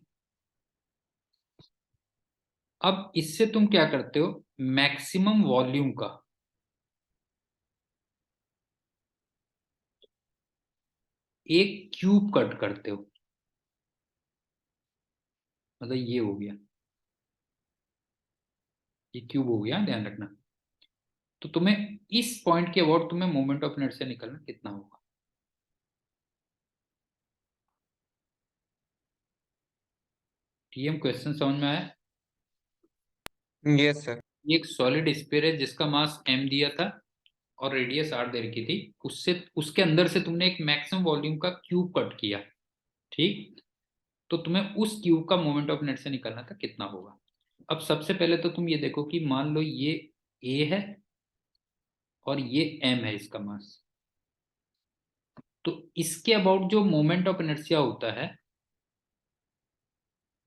[SPEAKER 1] अब इससे तुम क्या करते हो, मैक्सिमम वॉल्यूम का एक क्यूब कट करते हो, मतलब ये हो गया, ये क्यूब हो गया, ध्यान रखना। तो तुम्हें इस पॉइंट के अबाउट तुम्हें मोमेंट ऑफ इनर्शिया निकलना कितना होगा। टीएम क्वेश्चन समझ में आया।
[SPEAKER 2] Yes sir.
[SPEAKER 1] ये एक सॉलिड स्फीयर है जिसका मास m दिया था और रेडियस r दे रखी थी, उससे उसके अंदर से तुमने एक मैक्सिमम वॉल्यूम का क्यूब कट किया, ठीक। तो तुम्हें उस क्यूब का मोमेंट ऑफ इनर्शिया निकालना था कितना होगा। अब सबसे पहले तो तुम ये देखो कि मान लो ये a है और ये m है इसका मास, तो इसके अबाउट जो मोमेंट ऑफ इनर्शिया होता है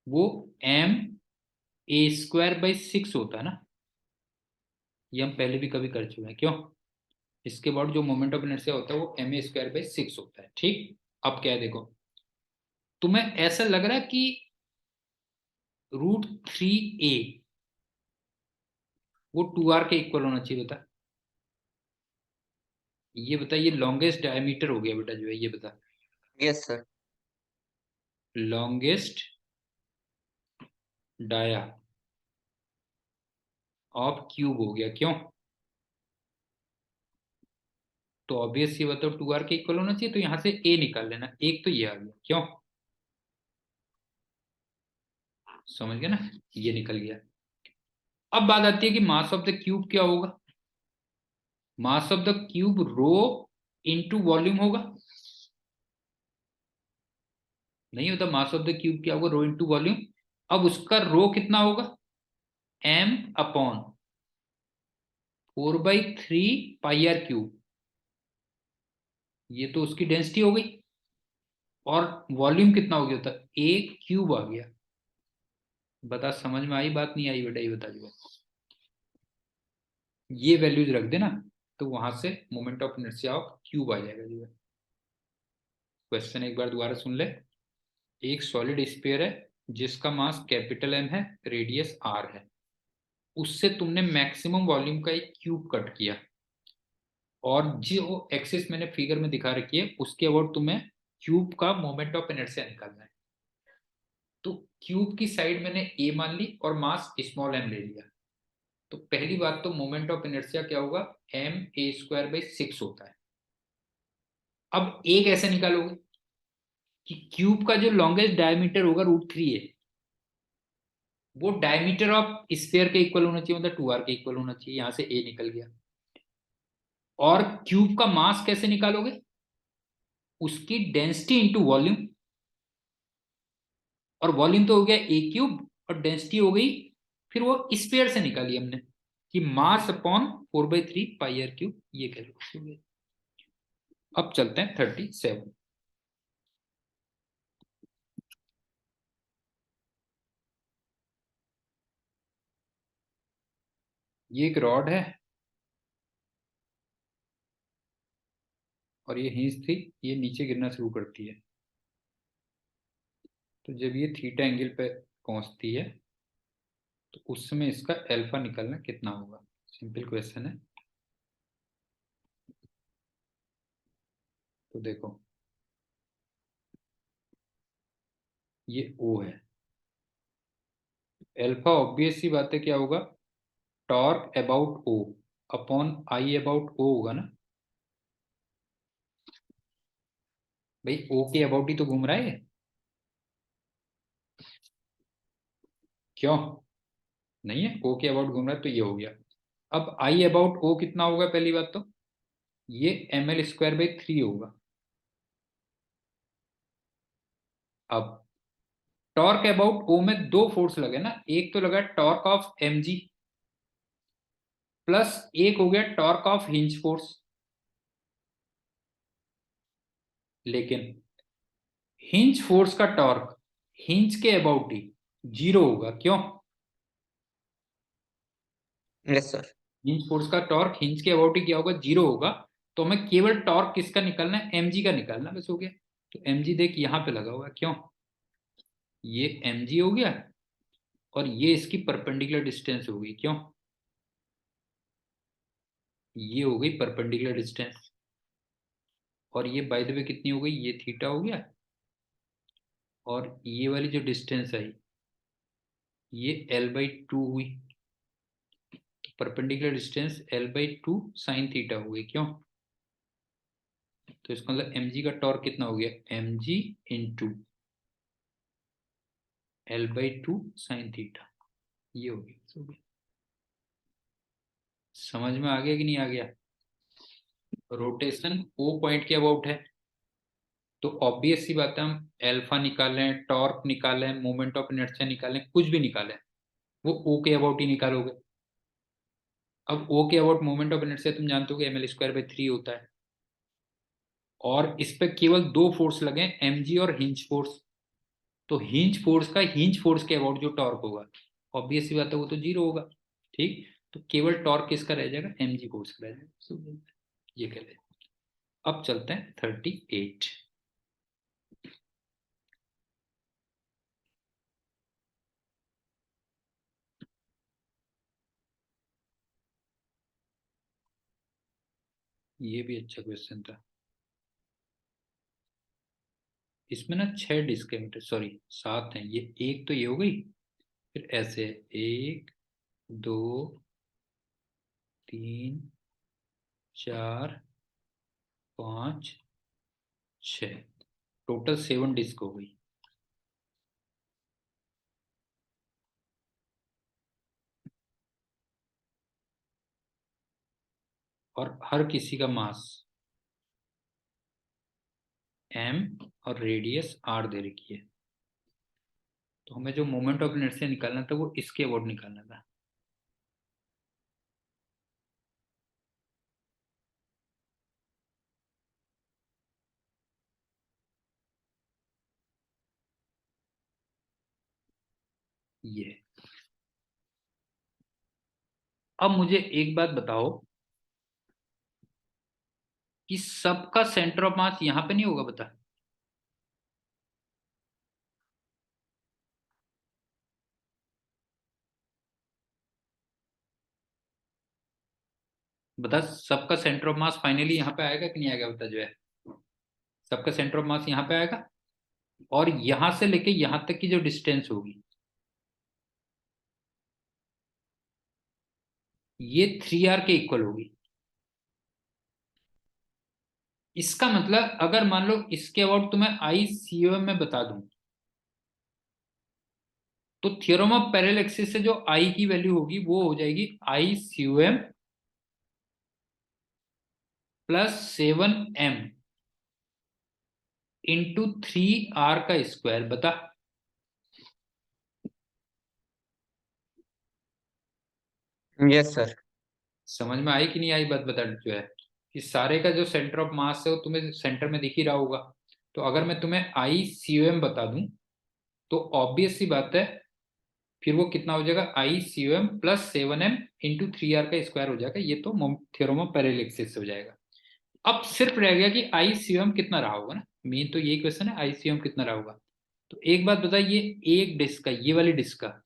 [SPEAKER 1] वो ma² बाई 6 होता है ना, ये हम पहले भी कभी कर चुके हैं, क्यों। इसके बाद जो मोमेंट ऑफ इनर्शिया होता है वो ma² बाई 6 होता है, ठीक। अब क्या है देखो, तुम्हें ऐसा लग रहा है कि √3a वो 2r के इक्वल होना चाहिए, बता। ये बता, ये लॉन्गेस्ट डायमीटर हो गया बेटा जो है, ये बता।
[SPEAKER 2] Yes sir.
[SPEAKER 1] Longest dia of cube हो गया, क्यों। तो ऑब्वियस ये बताओ 2r के इक्वल होना चाहिए, तो यहां से a निकाल लेना, एक तो ये आ गया, क्यों। समझ गया ना, ये निकल गया। अब बात आती है कि मास ऑफ द क्यूब क्या होगा। Mass of the cube rho into volume होगा, नहीं होता। मास ऑफ द क्यूब क्या होगा, रो इंटू वॉल्यूम। अब उसका रो कितना होगा, m/4/3 πr³ ये तो उसकी डेंसिटी हो गई, और वॉल्यूम कितना हो गया होता, एक क्यूब आ गया। बता समझ में आई बात, नहीं आई बेटा, ये बता जो, ये वैल्यूज रख देना, तो वहां से moment of inertia of cube आ जाएगा जो है। क्वेश्चन एक बार दोबारा सुन ले। एक सॉलिड स्फीयर है जिसका मास कैपिटल M है, रेडियस r है, उससे तुमने मैक्सिमम वॉल्यूम का एक क्यूब कट किया, और जो एक्सिस मैंने फिगर में दिखा रखी है उसके अबाउट तुम्हें क्यूब का मोमेंट ऑफ इनर्शिया निकालना है। तो क्यूब की साइड मैंने ए मान ली और मास स्मॉल एम ले लिया। तो पहली बात तो मोमेंट ऑफ इनर्शिया क्या होगा, ma²/6 होता है। अब ए कैसे निकालोगे कि क्यूब का जो लॉन्गेस्ट डायमीटर होगा √3 है, वो डायमीटर ऑफ स्फीयर के इक्वल होना चाहिए, मतलब 2r के इक्वल होना चाहिए। यहां से ए निकल गया। और क्यूब का मास कैसे निकालोगे, उसकी डेंसिटी इंटू वॉल्यूम, और वॉल्यूम तो हो गया a³ और डेंसिटी हो गई, फिर वो स्फीयर से निकाली हमने कि मास अपॉन 4/3 πr³, ये कैलकुलेट। अब चलते हैं 37। ये एक रॉड है और ये हिंज थी, ये नीचे गिरना शुरू करती है। तो जब ये थीटा एंगल पे पहुंचती है तो उस समय इसका अल्फा निकालना कितना होगा, सिंपल क्वेश्चन है। तो देखो, ये ओ है, अल्फा ऑब्वियस सी बात है क्या होगा, torque about O upon I about O होगा ना। भाई ओ के अबाउट ही तो घूम रहा है, क्यों नहीं है, ओ के अबाउट घूम रहा है तो ये हो गया। अब आई अबाउट ओ कितना होगा, पहली बात तो ये ml²/3 होगा। अब टॉर्क अबाउट ओ में दो फोर्स लगे ना, एक तो लगा टॉर्क ऑफ mg प्लस एक हो गया टॉर्क ऑफ हिंज फोर्स। लेकिन हिंज फोर्स का टॉर्क हिंज के अबाउट ही 0 होगा, क्यों।
[SPEAKER 2] Yes sir.
[SPEAKER 1] हिंज फोर्स का टॉर्क हिंज के अबाउट ही क्या होगा, 0 होगा। तो हमें केवल टॉर्क किसका निकालना है, mg का निकालना, बस हो गया। तो mg देख यहाँ पे लगा हुआ है, क्यों, ये mg हो गया और ये इसकी परपेंडिकुलर डिस्टेंस हो गई, क्यों, ये हो गई परपेंडिकुलर डिस्टेंस। और ये बाय द वे कितनी हो गई, ये थीटा हो गया, और ये वाली जो डिस्टेंस आई ये l/2 हुई। Perpendicular distance l/2 sine theta हो गई, क्यों। तो इसका मतलब mg का टॉर्क कितना हो गया, mg into l/2 sine theta, ये हो गया। समझ में आ गया कि नहीं आ गया। रोटेशन ओ पॉइंट के अबाउट है, तो ऑब्वियस सी बात है, हम अल्फा निकालें, टॉर्क निकालें, मोमेंट ऑफ इनर्शिया निकालें, कुछ भी निकालें, वो ओ के अबाउट ही निकालोगे। अब ओ के अबाउट मोमेंट ऑफ इनर्शिया तुम जानते हो कि ml²/3 होता है, और इस पे केवल दो फोर्स लगे, mg और हिंज फोर्स। तो हिंज फोर्स का हिंज फोर्स के अबाउट जो टॉर्क होगा, ऑब्वियस सी बात है वो तो 0 होगा। ठीक, तो केवल टॉर्क किसका रह जाएगा, mg फोर्स का रह जाएगा। So, ये कहते हैं। अब चलते हैं 38। ये भी अच्छा क्वेश्चन था। इसमें ना 6 डिस्क है, मीटर सॉरी 7 है, ये एक तो ये हो गई, फिर ऐसे 1 2 3 4 5 6, टोटल 7 डिस्क हो गई। और हर किसी का मास m और रेडियस r दे रखी है। तो हमें जो मोमेंट ऑफ इनर्शिया निकालना था वो इसके अबाउट निकालना था। ये अब मुझे एक बात बताओ कि सबका सेंटर ऑफ मास यहाँ पे नहीं होगा, बता। बता सबका सेंटर ऑफ मास फाइनली यहाँ पे आएगा कि नहीं आएगा, बता जो है सबका सेंटर ऑफ मास यहाँ पे आएगा, और यहां से लेके यहां तक की जो डिस्टेंस होगी ये 3r के इक्वल होगी। इसका मतलब अगर मान लो इसके अबाउट तुम्हें ICOM में बता दूं, तो थ्योरम ऑफ पैरेलल एक्सिस से जो I की वैल्यू होगी वो हो जाएगी ICOM plus 7m into 3r का स्क्वायर। बता
[SPEAKER 2] यस सर।
[SPEAKER 1] समझ में आई कि नहीं आई बात, बता जो है कि सारे का जो सेंटर ऑफ मास है वो तुम्हें सेंटर में दिख ही रहा होगा। तो अगर मैं तुम्हें ICOM बता दूं तो ऑब्वियस सी बात है फिर वो कितना हो जाएगा ICOM plus 7m into 3r का स्क्वायर हो जाएगा। ये तो थ्योरम ऑफ पैरेलल एक्सिस से हो जाएगा। अब सिर्फ रह गया कि ICOM कितना रहा होगा ना, मेन तो यही क्वेश्चन है ICOM कितना रहा होगा। तो एक बात बता, ये एक डिस्क का, ये वाली डिस्क का,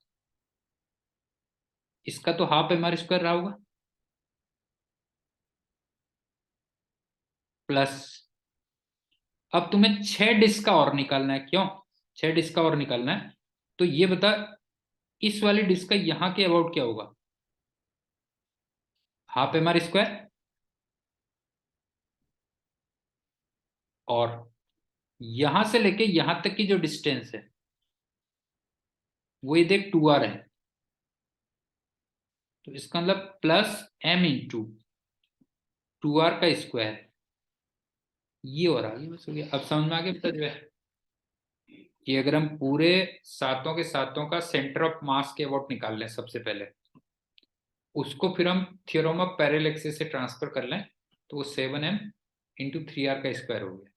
[SPEAKER 1] इसका तो हाफ एम आर स्क्वायर रहा होगा प्लस। अब तुम्हें 6 डिस्क का और निकालना है, क्यों 6 डिस्क का और निकालना है, तो ये बता इस वाली डिस्क का यहाँ के अबाउट क्या होगा, हाफ एम आर स्क्वायर, और यहां से लेके यहां तक की जो डिस्टेंस है वो ये देख 2r है, तो इसका मतलब प्लस m इंटू 2r का स्क्वायर, ये और आगे बस हो गया। अब समझ में आ गया बता जो है कि अगर हम पूरे सातों के सातों का सेंटर ऑफ मास के अबाउट निकाल लें सबसे पहले, उसको फिर हम थ्योरम ऑफ पैरेलल एक्सिस से ट्रांसफर कर लें, तो वो 7m इंटू 3r का स्क्वायर हो गया।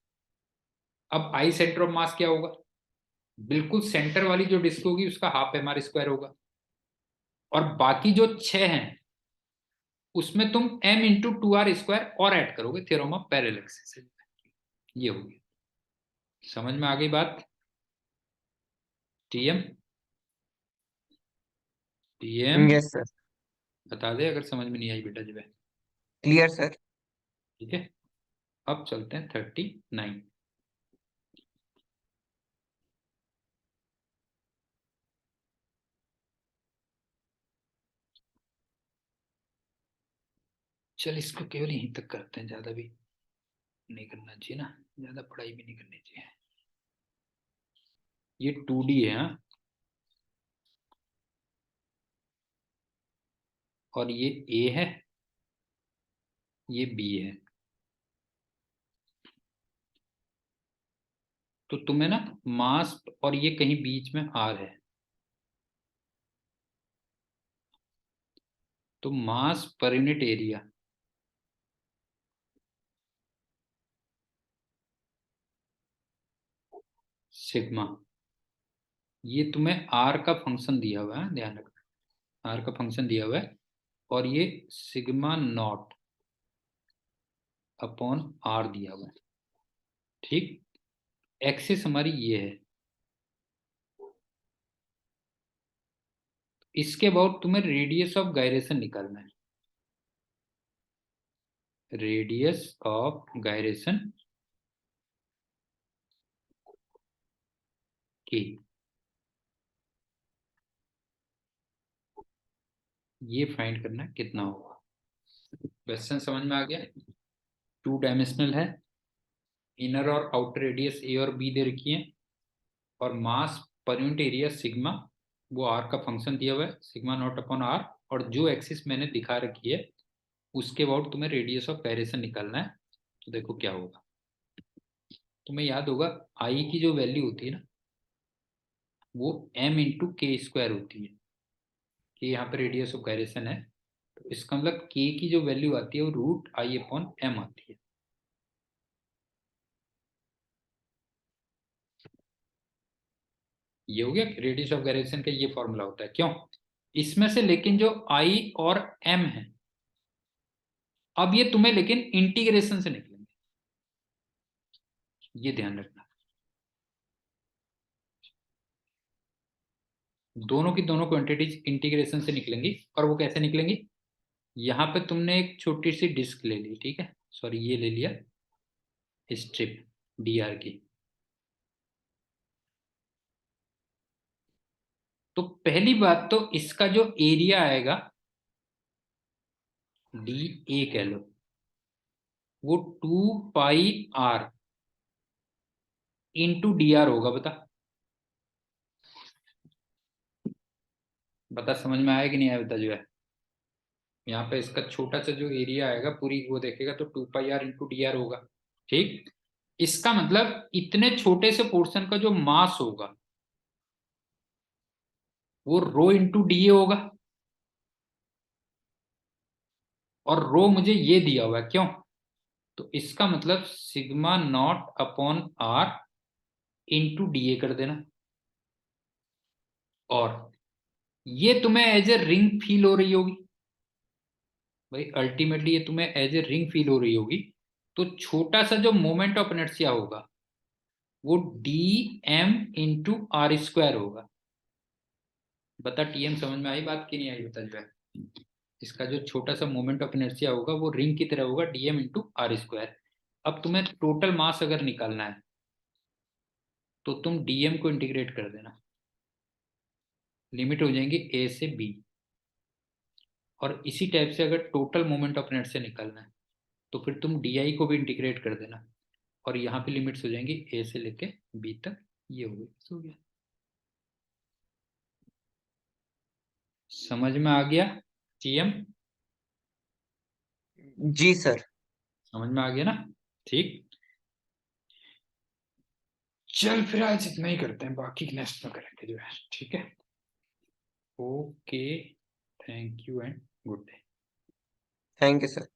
[SPEAKER 1] अब आई सेंटर ऑफ मास क्या होगा, बिल्कुल सेंटर वाली जो डिस्क होगी उसका हाफ एम आर स्क्वायर होगा, और बाकी जो 6 हैं उसमें तुम m इंटू 2r स्क्वायर और ऐड करोगे थ्योरम ऑफ पैरेलल एक्सिस से। ये हो गया, समझ में आ गई बात। TM TM
[SPEAKER 2] yes sir.
[SPEAKER 1] बता दे अगर समझ में नहीं आई बेटा जो है।
[SPEAKER 2] Clear sir.
[SPEAKER 1] ठीक है, अब चलते हैं 39। चल इसको केवल यहीं तक करते हैं, ज्यादा भी नहीं करना चाहिए ना, ज्यादा पढ़ाई भी नहीं करनी चाहिए। ये 2D है हाँ? और ये A है, ये B है। तो तुम्हें ना मास, और ये कहीं बीच में R है, तो मास पर यूनिट एरिया सिग्मा, ये तुम्हें R का फंक्शन दिया हुआ है, ध्यान रखना R का फंक्शन दिया हुआ है, और ये सिग्मा नॉट अपॉन R दिया हुआ है। ठीक, एक्सिस हमारी ये है। इसके बाद तुम्हें रेडियस ऑफ गायरेशन निकालना है, रेडियस ऑफ गायरेशन की, ये फाइंड करना है कितना होगा। क्वेश्चन समझ में आ गया, 2 डायमेंशनल है, इनर और आउटर रेडियस A और B दे रखी है, और मास पर यूनिट एरिया सिग्मा, वो R का फंक्शन दिया हुआ है सिग्मा नॉट अपॉन R, और जो एक्सिस मैंने दिखा रखी है उसके अबाउट तुम्हें रेडियस ऑफ गायरेशन निकालना है। तो देखो क्या होगा, तुम्हें याद होगा I की जो वैल्यू होती है ना वो m इंटू के स्क्वायर होती है, कि यहाँ पे रेडियस ऑफ गायरेशन है, तो इसका मतलब k की जो वैल्यू आती है वो रूट I अपॉन m आती है। ये हो गया, रेडियस ऑफ गायरेशन का ये फॉर्मूला होता है। क्यों, इसमें से लेकिन जो I और m है, अब ये तुम्हें लेकिन इंटीग्रेशन से निकलेंगे, ये ध्यान रखना। दोनों की दोनों क्वांटिटीज इंटीग्रेशन से निकलेंगी, और वो कैसे निकलेंगी, यहाँ पे तुमने एक छोटी सी डिस्क ले ली, ठीक है, सॉरी ये ले लिया स्ट्रिप डीआर की। तो पहली बात तो इसका जो एरिया आएगा डी ए कह लो, वो 2 पाई आर इंटू डी आर होगा। बता समझ में आया कि नहीं आया, बता जो है। यहाँ पे इसका छोटा सा जो एरिया आएगा पूरी वो देखेगा तो 2 पाई आर इंटू डी आर होगा, ठीक। इसका मतलब इतने छोटे से पोर्शन का जो मास होगा वो रो इंटू डी ए होगा। और रो मुझे ये दिया हुआ है, क्यों? तो इसका मतलब sigma not upon r into d A कर देना। और ये तुम्हें एज ए रिंग फील हो रही होगी भाई, अल्टीमेटली ये तुम्हें एज ए रिंग फील हो रही होगी। तो छोटा सा जो मोमेंट ऑफ इनर्शिया होगा वो d m into r square होगा। बता टीएम समझ में आई बात की नहीं आई, बता जो है। इसका जो छोटा सा मोमेंट ऑफ इनर्शिया होगा वो रिंग की तरह होगा, डीएम इंटू आर स्क्वायर। अब तुम्हें टोटल मास अगर निकालना है तो तुम डीएम को इंटीग्रेट कर देना, लिमिट हो जाएंगी ए से बी। और इसी टाइप से अगर टोटल मोमेंट ऑफ इनर्शिया निकालना है तो फिर तुम डीआई को भी इंटीग्रेट कर देना, और यहाँ पे लिमिट्स हो जाएंगी ए से लेके बी तक। ये हो गया। समझ में आ गया टीएम?
[SPEAKER 2] जी सर।
[SPEAKER 1] समझ में आ गया ना, ठीक। चल फिर आज इतना ही करते हैं, बाकी नेक्स्ट में करेंगे जो है, ठीक है। Okay, thank you and good day.
[SPEAKER 2] Thank you sir.